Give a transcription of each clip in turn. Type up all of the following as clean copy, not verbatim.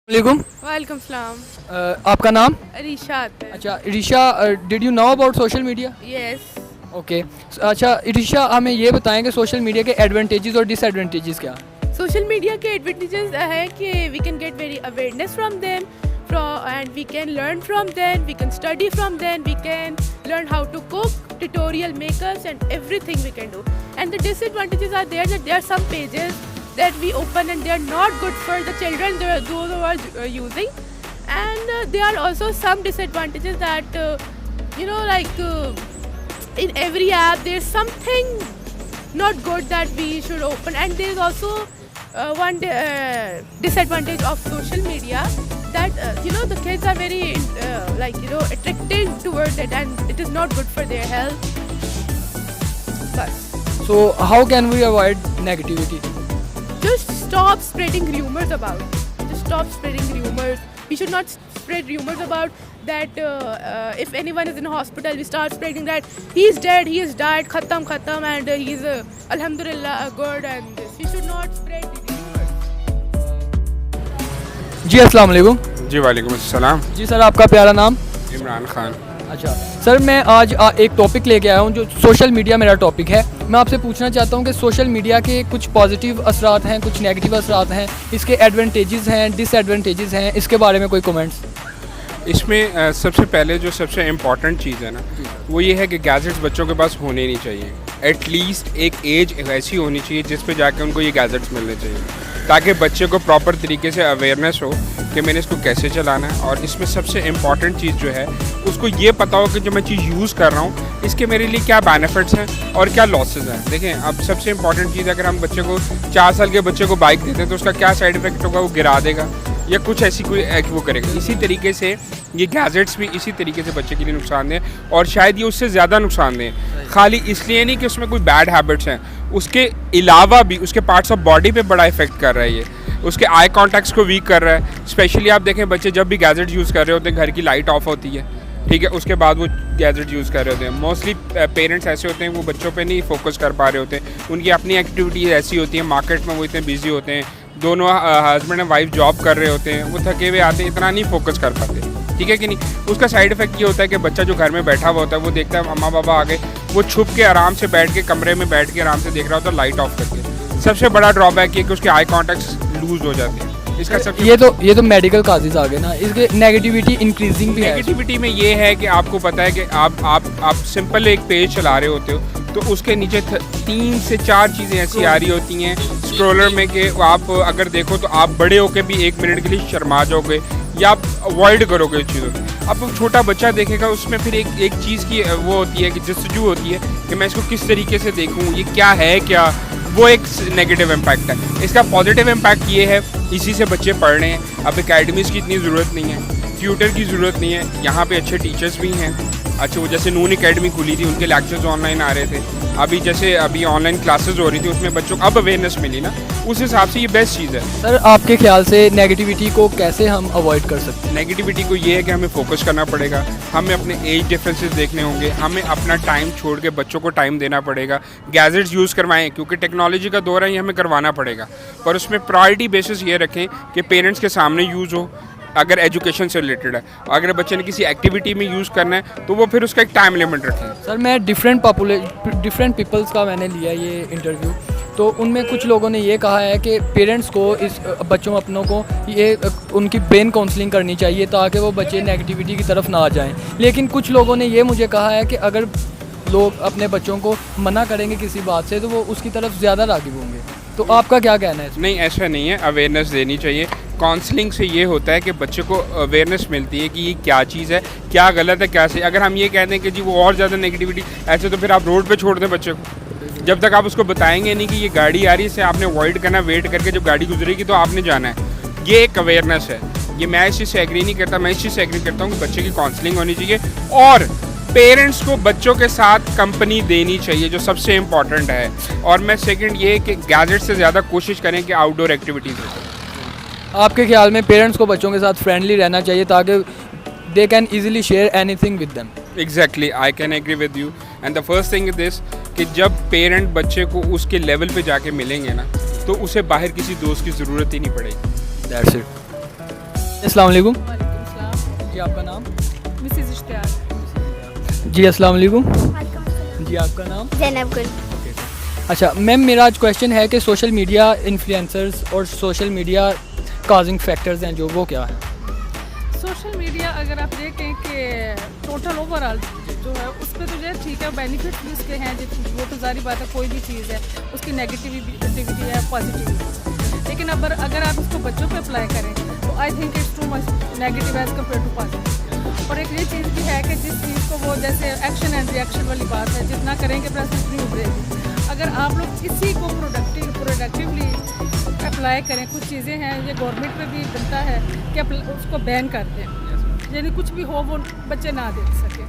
वालेकुम। वालेकुम सलाम। आपका नाम? अरीशा आते हैं। अच्छा Risha, did you know about social media? Yes. Okay. अच्छा ऋषा, हमें ये बताएं कि सोशल मीडिया के एडवांटेजेस और डिसएडवांटेजेस क्या हैं? सोशल मीडिया के एडवांटेजेस है कि we can get very awareness from them and we can learn from them, we can study from them, we can learn how to cook, tutorial makers and everything we can do. And the disadvantages are there that there are some pages that we open and they are not good for the children, those who are using. And there are also some disadvantages that in every app there's something not good that we should open. And there is also one disadvantage of social media that the kids are very attracted towards it and it is not good for their health. But So how can we avoid negativity? just stop spreading rumors about it. Just stop spreading rumors. We should not spread rumors about that. If anyone is in hospital, we start spreading that he is dead, he is died, khatam, and he is alhamdulillah good. And this we should not spread the rumors. जी अस्सलाम वालेकुम। जी वालेकुम अस्सलाम। जी sir, आपका प्यारा नाम? इमरान खान। अच्छा sir, मैं आज एक टॉपिक लेके आया हूँ जो सोशल मीडिया मेरा टॉपिक है। मैं आपसे पूछना चाहता हूँ कि सोशल मीडिया के कुछ पॉजिटिव असरात हैं, कुछ नेगेटिव असरात हैं, इसके एडवांटेजेस हैं, डिसएडवांटेजेस हैं, इसके बारे में कोई कमेंट्स? इसमें सबसे पहले जो सबसे इम्पॉर्टेंट चीज़ है ना, वो ये है कि गैजेट्स बच्चों के पास होने नहीं चाहिए। एटलीस्ट एक एज ऐसी होनी चाहिए जिस पे जाके उनको ये गैजेट्स मिलने चाहिए, ताकि बच्चे को प्रॉपर तरीके से अवेयरनेस हो कि मैंने इसको कैसे चलाना है। और इसमें सबसे इम्पॉर्टेंट चीज़ जो है, उसको ये पता हो कि जो मैं चीज़ यूज़ कर रहा हूँ इसके मेरे लिए क्या बेनिफिट्स हैं और क्या लॉसेस हैं। देखें, अब सबसे इम्पॉर्टेंट चीज़, अगर हम बच्चे को 4 साल के बच्चे को बाइक देते हैं तो उसका क्या साइड इफेक्ट होगा? वो गिरा देगा या कुछ ऐसी कोई वो करेगा। इसी तरीके से ये गैजेट्स भी इसी तरीके से बच्चे के लिए नुकसान दें, और शायद ये उससे ज़्यादा नुकसान दें। खाली इसलिए नहीं कि उसमें कोई बैड हैबिट्स हैं, उसके अलावा भी उसके पार्ट्स ऑफ बॉडी पे बड़ा इफेक्ट कर रहा है ये। उसके आई कॉन्टैक्ट्स को वीक कर रहा है। स्पेशली आप देखें, बच्चे जब भी गैजेट यूज़ कर रहे होते हैं, घर की लाइट ऑफ होती है, ठीक है, उसके बाद वो गैजेट यूज़ कर रहे होते हैं। मोस्टली पेरेंट्स ऐसे होते हैं, वो बच्चों पे नहीं फोकस कर पा रहे होते हैं। उनकी अपनी एक्टिविटीज़ ऐसी होती हैं, मार्केट में वो इतने बिजी होते हैं, दोनों हस्बैंड एंड वाइफ जॉब कर रहे होते हैं, वो थके हुए आते हैं, इतना नहीं फोकस कर पाते, ठीक है कि नहीं। उसका साइड इफेक्ट ये होता है कि बच्चा जो घर में बैठा हुआ होता है, वो देखता है मम्मा पापा आ गए, वो छुप के आराम से बैठ के कमरे में बैठ के आराम से देख रहा होता है लाइट ऑफ करके। सबसे बड़ा ड्रॉबैक ये कि उसके आई कॉन्टैक्ट्स लूज हो जाते हैं। इसका सबसे ये तो मेडिकल काजेज आ गए ना, इसके नेगेटिविटी इंक्रीजिंग भी है। नेगेटिविटी में ये है कि आपको पता है कि आप सिंपल एक पेज चला रहे होते हो, तो उसके नीचे 3 से 4 चीज़ें ऐसी आ रही होती हैं स्क्रॉलर में कि आप अगर देखो तो आप बड़े होकर भी 1 मिनट के लिए शर्मा जाओगे या आप अवॉइड करोगे उस चीज़ों को। अब छोटा बच्चा देखेगा, उसमें फिर एक चीज़ की वो होती है कि जस्तजू होती है कि मैं इसको किस तरीके से देखूँ, ये क्या है क्या, वो एक नेगेटिव इम्पैक्ट है। इसका पॉजिटिव इम्पैक्ट ये है, इसी से बच्चे पढ़ रहे हैं। अब एकेडमीज़ की इतनी ज़रूरत नहीं है, ट्यूटर की ज़रूरत नहीं है, यहाँ पे अच्छे टीचर्स भी हैं। अच्छा, वो जैसे नून एकेडमी खुली थी, उनके लेक्चर्स ऑनलाइन आ रहे थे। अभी ऑनलाइन क्लासेस हो रही थी, उसमें बच्चों को अब अवेयरनेस मिली ना, उस हिसाब से ये बेस्ट चीज़ है। सर, आपके ख्याल से नेगेटिविटी को कैसे हम अवॉइड कर सकते हैं? नेगेटिविटी को ये है कि हमें फोकस करना पड़ेगा, हमें अपने एज डिफरेंसेस देखने होंगे, हमें अपना टाइम छोड़ के बच्चों को टाइम देना पड़ेगा। गैजेट्स यूज़ करवाएं, क्योंकि टेक्नोलॉजी का दौर है, ये हमें करवाना पड़ेगा, पर उसमें प्रायोरिटी बेसिस ये रखें कि पेरेंट्स के सामने यूज़ हो। अगर एजुकेशन से रिलेटेड है, अगर बच्चे ने किसी एक्टिविटी में यूज़ करना है तो वो फिर उसका एक टाइम लिमिट रखें। सर, मैं डिफरेंट पीपल्स का मैंने लिया ये इंटरव्यू, तो उनमें कुछ लोगों ने ये कहा है कि पेरेंट्स को इस बच्चों अपनों को ये उनकी ब्रेन काउंसलिंग करनी चाहिए ताकि वो बच्चे नेगेटिविटी की तरफ ना आ जाएं। लेकिन कुछ लोगों ने ये मुझे कहा है कि अगर लोग अपने बच्चों को मना करेंगे किसी बात से तो वो उसकी तरफ ज़्यादा राग़िब होंगे। तो आपका क्या कहना है? नहीं, ऐसा नहीं है, अवेयरनेस देनी चाहिए। काउंसलिंग से ये होता है कि बच्चे को अवेयरनेस मिलती है कि ये क्या चीज़ है, क्या गलत है, क्या सही। अगर हम ये कहते हैं कि जी वो और ज़्यादा नेगेटिविटी, ऐसे तो फिर आप रोड पे छोड़ दें बच्चे को। जब तक आप उसको बताएंगे नहीं कि ये गाड़ी आ रही है, इसे आपने अवॉइड करना, वेट करके जब गाड़ी गुजरेगी तो आपने जाना है। ये एक अवेयरनेस है। ये मैं इस चीज़ से एग्री नहीं करता, मैं इस चीज़ से एग्री करता हूँ कि बच्चे की काउंसलिंग होनी चाहिए और पेरेंट्स को बच्चों के साथ कंपनी देनी चाहिए, जो सबसे इम्पॉर्टेंट है। और मैं सेकंड ये कि गैजेट से ज़्यादा कोशिश करें कि आउटडोर एक्टिविटीज़ हो। आपके ख्याल में पेरेंट्स को बच्चों के साथ फ्रेंडली रहना चाहिए ताकि they can easily share anything with them? Exactly, I can agree with you. And the first thing is this कि जब पेरेंट बच्चे को उसके लेवल पे जाके मिलेंगे ना, तो उसे बाहर किसी दोस्त की ज़रूरत ही नहीं पड़ेगी। That's it. अस्सलाम वालेकुम। वालेकुम सलाम। जी आपका नाम? मिसेस इश्तियाक। जी अस्सलाम वालेकुम। जी आपका नाम? जैनब गुल। अच्छा मैम, मेरा आज क्वेश्चन है कि सोशल मीडिया इन्फ्लुएंसर्स और सोशल मीडिया काजिंग फैक्टर्स हैं जो, वो क्या है? सोशल मीडिया अगर आप देखें कि टोटल ओवरऑल जो है उस पर तो जो है ठीक है, बेनिफिट भी उसके हैं, वो तो जारी बात है, कोई भी चीज़ है उसकी नेगेटिविटी है, पॉजिटिविटी। लेकिन अगर आप इसको बच्चों पे अप्लाई करें तो I think it's too much negative as compare to positive. और एक ये चीज़ भी है कि जिस चीज़ को वो जैसे एक्शन एंड रिएक्शन वाली बात है, जितना करेंगे प्लस उतनी उभरेगी। अगर आप लोग इसी को प्रोडक्टिवली अप्लाई करें, कुछ चीज़ें हैं ये गवर्नमेंट पे भी बनता है कि उसको बैन कर दें, यानी कुछ भी हो वो बच्चे ना देख सकें,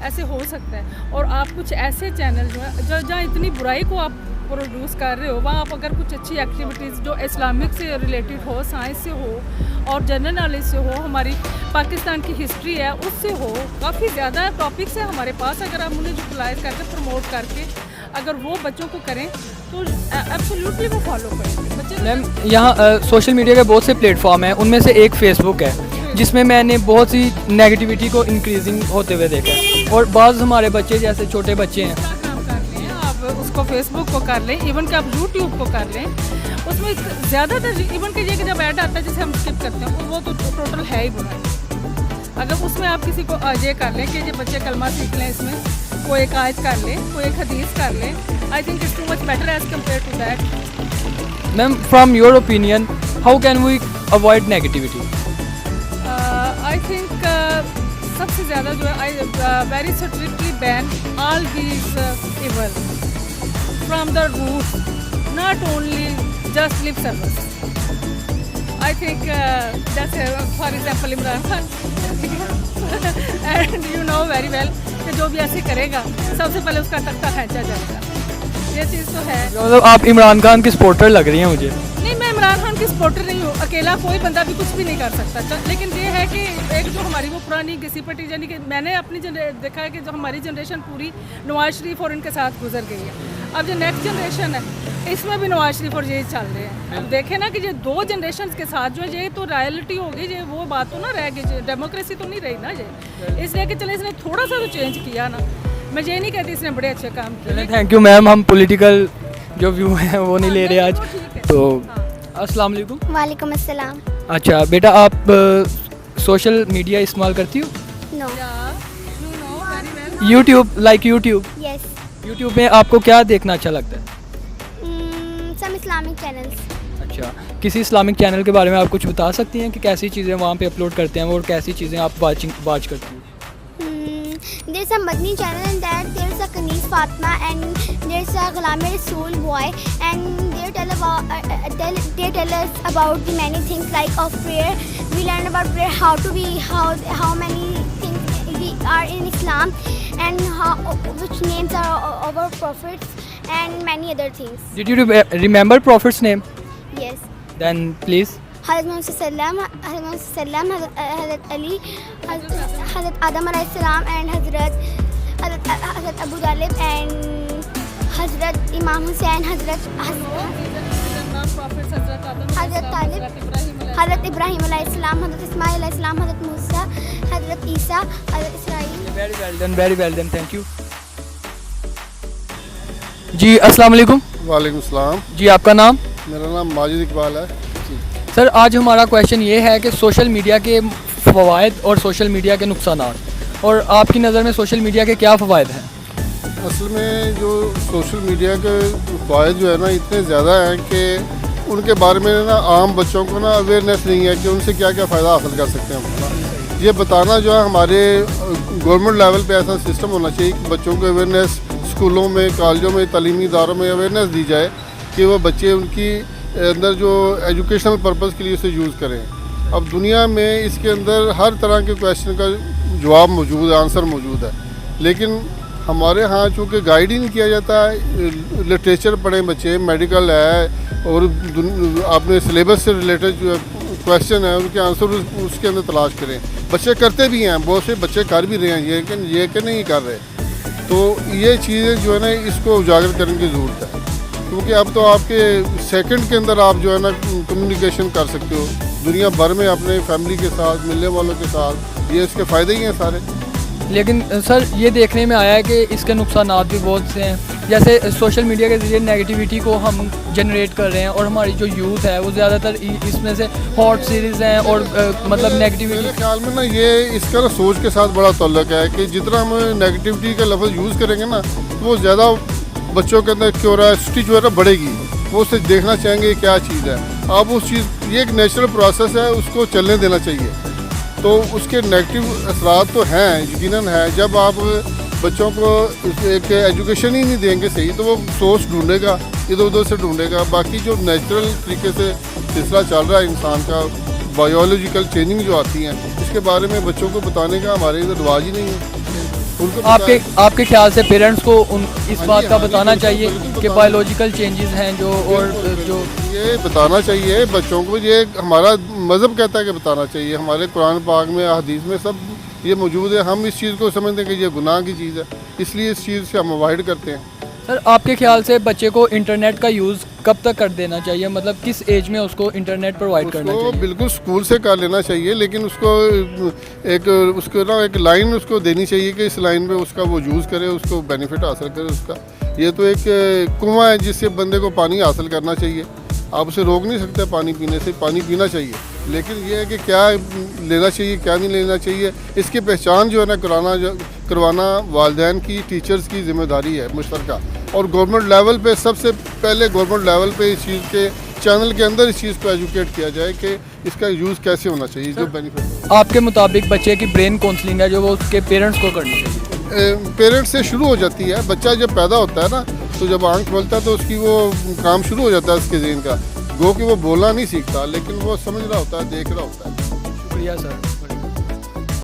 ऐसे हो सकता है। और आप कुछ ऐसे चैनल जो है जहाँ इतनी बुराई को आप प्रोड्यूस कर रहे हो, वहाँ आप अगर कुछ अच्छी एक्टिविटीज़ जो इस्लामिक से रिलेटेड हो, साइंस से हो और जनरल नॉलेज से हो, हमारी पाकिस्तान की हिस्ट्री है उससे हो, काफ़ी ज़्यादा टॉपिक्स है हमारे पास, अगर हम उन्हें यूटिलाइज करके प्रमोट करके अगर वो बच्चों को करें तो एब्सोल्युटली वो फॉलो करेंगे बच्चे। मैम यहाँ सोशल मीडिया के बहुत से प्लेटफॉर्म हैं, उनमें से एक फ़ेसबुक है जिसमें मैंने बहुत सी नेगेटिविटी को इंक्रीजिंग होते हुए देखा है। और बाज़ हमारे बच्चे जैसे छोटे बच्चे हैं, काम कर लें आप, उसको फेसबुक को कर लें, इवन कि आप यूट्यूब को कर लें, उसमें ज़्यादातर इवन कि ये कि जब ऐड आता है जिसे हम स्किप करते हैं वो तो टोटल है ही बुराई। अगर उसमें आप किसी को ये कर लें कि ये बच्चे कलमा सीख लें, इसमें कोई एक आयत कर लें, कोई एक हदीस कर लें, I think it's too much better as compare to that. Ma'am from your opinion how can we avoid negativity? I think सबसे ज़्यादा जो है I very strictly ban all these evil from the root, not only just lip service. I think that's for example Imran Khan and you know very well कि जो भी ऐसे करेगा सबसे पहले उसका तख्ता खींचा जाएगा, ये चीज़ तो है। मतलब आप इमरान खान की सपोर्टर लग रही हैं मुझे। नहीं, मैं इमरान खान की सपोर्टर नहीं हूँ, अकेला कोई बंदा भी कुछ भी नहीं कर सकता। लेकिन ये है कि एक जो हमारी वो पुरानी घिसी पटी, यानी कि मैंने अपनी देखा है कि जो हमारी जनरेशन पूरी नवाज शरीफ और इनके साथ गुजर गई है, अब जो नेक्स्ट जनरेशन है इसमें भी नवाज शरीफ और यही चल रहे हैं। अब देखें ना कि ये दो जनरेशन के साथ जो है ये तो रॉयल्टी होगी, ये वो बात तो ना रह गई, डेमोक्रेसी तो नहीं रही ना ये, इसलिए कि चले इसने थोड़ा सा तो चेंज किया ना। मैं ये नहीं कहती इसने बड़े अच्छे काम किए। थैंक यू मैम, हम पॉलिटिकल जो व्यू है वो नहीं ले रहे आज तो। अस्सलाम वालेकुम। वालेकुम अस्सलाम। अच्छा बेटा, आप सोशल मीडिया इस्तेमाल करती हो? No. YouTube, like YouTube, yes. YouTube में आपको क्या देखना अच्छा लगता है? Some Islamic channels. अच्छा, किसी इस्लामिक चैनल के बारे में आप कुछ बता सकती हैं कि कैसी चीज़ें वहाँ पे अपलोड करते हैं और कैसी चीज़ें आप वाच करती हैं? There's a Madni channel in that there's a Kanis Fatma and there's a Ghulam Rasool boy, and they tell us about the many things like of prayer. We learn about prayer, how many things we are in Islam, and which names are of our prophets and many other things. Did you remember Prophet's name? Yes. Then please. Hazrat Muhammad sallam, Hazrat Ali, Hazrat Adam alayhi salam, and Hazrat Abu Talib, and Hazrat Imam Hussain, Hazrat Talib, Hazrat Ibrahim alayhi salam, Hazrat Ismail alayhi salam, Hazrat Musa, Hazrat Isa, Hazrat Israel. Very well done, very well done, thank you. जी अस्सलाम वालेकुम। वालेकुम सलाम। जी आपका नाम? मेरा नाम माजिद इकबाल है। Sir आज हमारा क्वेश्चन ये है कि सोशल मीडिया के फ़वाइद और सोशल मीडिया के नुकसानात, और आपकी नज़र में सोशल मीडिया के क्या फ़वाइद हैं? असल में जो सोशल मीडिया के फ़ायदे जो है ना इतने ज़्यादा हैं कि उनके बारे में ना आम बच्चों को ना अवेयरनेस नहीं है कि उनसे क्या क्या फ़ायदा हासिल कर सकते हैं हम। ये बताना जो है हमारे गवर्नमेंट लेवल पे ऐसा सिस्टम होना चाहिए कि बच्चों को अवेयरनेस स्कूलों में, कॉलेजों में, तालीमी इदारों में अवेयरनेस दी जाए कि वो बच्चे उनकी अंदर जो एजुकेशनल पर्पज़ के लिए इसे यूज़ करें। अब दुनिया में इसके अंदर हर तरह के क्वेश्चन का जवाब मौजूद है, आंसर मौजूद है, लेकिन हमारे यहाँ चूँकि गाइड ही नहीं किया जाता है। लिटरेचर पढ़ें बच्चे, मेडिकल है और अपने सिलेबस से रिलेटेड जो क्वेश्चन है उनके आंसर उसके अंदर तलाश करें। बच्चे करते भी हैं, बहुत से बच्चे कर भी रहे हैं, ये कि नहीं कर रहे। तो ये चीज़ें जो है ना इसको उजागर करने की ज़रूरत है, क्योंकि अब तो आपके सेकंड के अंदर आप जो है ना कम्युनिकेशन कर सकते हो दुनिया भर में अपने फैमिली के साथ, मिलने वालों के साथ, ये इसके फ़ायदे ही हैं सारे। लेकिन सर ये देखने में आया है कि इसके नुकसानात भी बहुत से हैं, जैसे सोशल मीडिया के ज़रिए नेगेटिविटी को हम जनरेट कर रहे हैं और हमारी जो यूथ है वो ज़्यादातर इसमें से हॉट सीरीज़ हैं और मतलब नेगेटिविटी। मेरे ख्याल में ना ये इसका ना सोच के साथ बड़ा ताल्लुक है कि जितना हम नेगेटिविटी का लफ्ज़ यूज़ करेंगे ना तो वो ज़्यादा बच्चों के अंदर क्यूरियोसिटी जो है ना बढ़ेगी, वो उसे देखना चाहेंगे क्या चीज़ है। अब उस चीज़, ये एक नेचुरल प्रोसेस है, उसको चलने देना चाहिए। तो उसके नेगेटिव असरात तो हैं, यकीनन है। जब आप बच्चों को एक एजुकेशन ही नहीं देंगे सही तो वो सोर्स ढूंढेगा, इधर उधर से ढूंढेगा। बाकी जो नेचुरल तरीके से सिलसिला चल रहा है इंसान का, बायोलॉजिकल चेंजिंग जो आती हैं, इसके बारे में बच्चों को बताने का हमारे इधर रिवाज ही नहीं है। उनको आपके ख्याल से पेरेंट्स को इस बात का बताना चाहिए कि बायोलॉजिकल चेंजेस हैं जो, और जो ये बताना चाहिए बच्चों को, ये हमारा मज़हब कहता है कि बताना चाहिए। हमारे कुरान पाक में, हदीस में सब ये मौजूद है। हम इस चीज़ को समझते हैं कि ये गुनाह की चीज़ है, इसलिए इस चीज़ से हम अवॉइड करते हैं। सर आपके ख्याल से बच्चे को इंटरनेट का यूज़ कब तक कर देना चाहिए, मतलब किस एज में उसको इंटरनेट प्रोवाइड करना उसको चाहिए? बिल्कुल स्कूल से कर लेना चाहिए, लेकिन उसको ना एक लाइन उसको देनी चाहिए कि इस लाइन में उसका वो यूज़ करे, उसको बेनिफिट हासिल करे उसका। ये तो एक कुआं है जिससे बंदे को पानी हासिल करना चाहिए। आप उसे रोक नहीं सकते पानी पीने से, पानी पीना चाहिए। लेकिन ये है कि क्या लेना चाहिए क्या नहीं लेना चाहिए, इसकी पहचान जो है ना करवाना वालिदैन की, टीचर्स की जिम्मेदारी है मुश्तरका। और गवर्नमेंट लेवल पे, सबसे पहले गवर्नमेंट लेवल पे इस चीज़ के चैनल के अंदर इस चीज़ को एजुकेट किया जाए कि इसका यूज़ कैसे होना चाहिए, जो बेनिफिट। आपके मुताबिक बच्चे की ब्रेन काउंसलिंग है जो वो उसके पेरेंट्स को करनी चाहिए? पेरेंट्स से शुरू हो जाती है। बच्चा जब पैदा होता है ना तो जब आँख खोलता है तो उसकी वो काम शुरू हो जाता है उसके ज़हन का। गो कि वो बोलना नहीं सीखता, लेकिन वो समझ रहा होता है, देख रहा होता है। शुक्रिया सर।